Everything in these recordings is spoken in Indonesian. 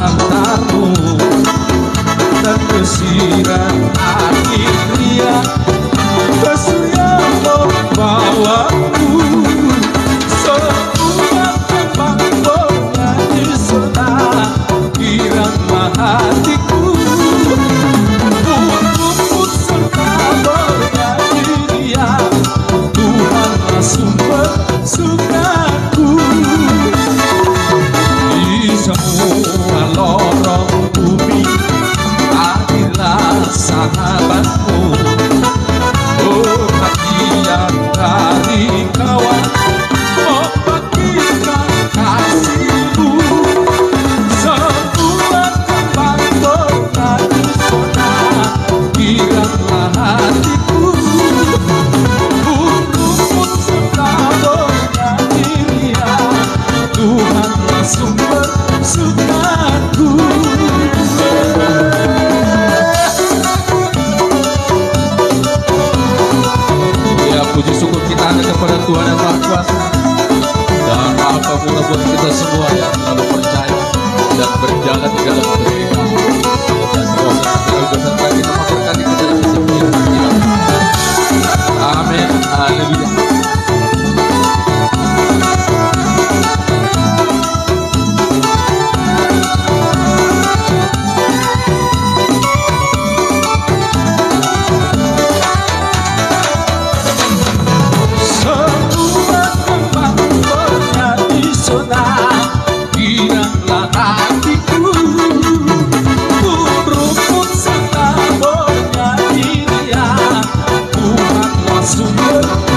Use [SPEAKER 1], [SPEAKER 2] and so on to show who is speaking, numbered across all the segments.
[SPEAKER 1] antarmu dan kesiran akhirnya kesurya membawaku sebuah kembang bernyanyi senang irama hatiku rumput serta bernyanyi dia Tuhanlah sumber sukaku di semua lorong bumi hadirlah sahabatmu oh hadiah dari kawan membagikan kasihmu sebuah kembang bernyanyi senang irama hatiku rumput serta bernyanyi dia Tuhanlah sumber sukaku. Ya puji syukur kita ada kepada Tuhan yang Maha Kuasa dan apapun buat kita semua yang selalu percaya dan berjalan di dalam hidup kita dan semoga selalu beserta kita memberkati ke dalam hidup kita. Amin. Haleluya.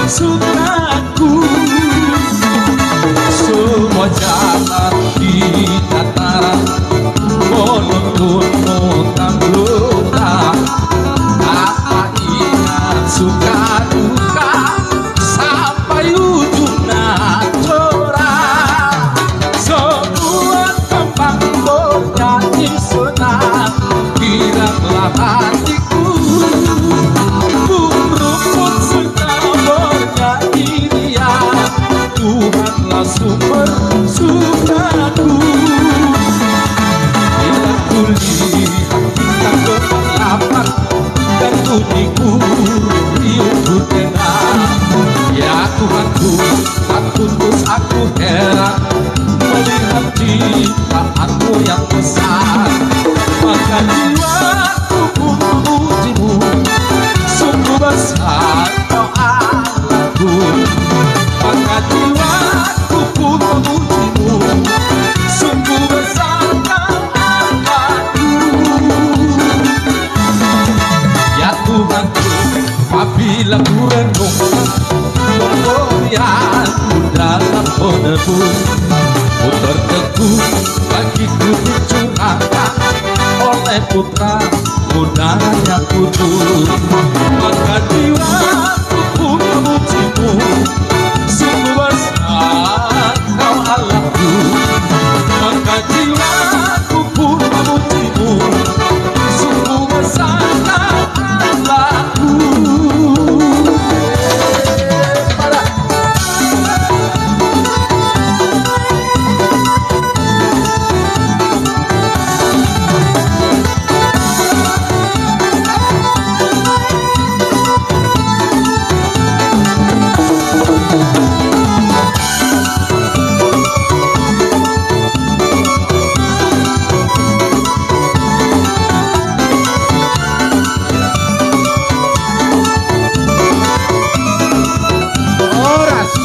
[SPEAKER 1] Sukaku semua jalan di dataran monoton tak luka tak ingat suka duka sampai ujung nacora semua kembang bernyanyi senang kiranglah hatiku rumput sekali bernyanyi dia Tuhanlah sumber sukaku bila kulihat kita berlapan dan bunyiku riuh tenang ya Tuhanku tak putus aku heran melihat ciptaanmu yang besar maka jiwaku pun memujimu sungguh besar kau Allahku maka jiwaku pun memujimu sungguh besar kau Allahku ya Tuhanku apabila ku renungkan pemberianmu dalam menebus ku terteguh bagiku dicurahkan oleh putra darahnya kudus maka jiwaku pun memujimu sungguh besar kau Allahku maka jiwaku pun memujimu sungguh besar kau Allahku.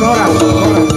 [SPEAKER 2] Sorak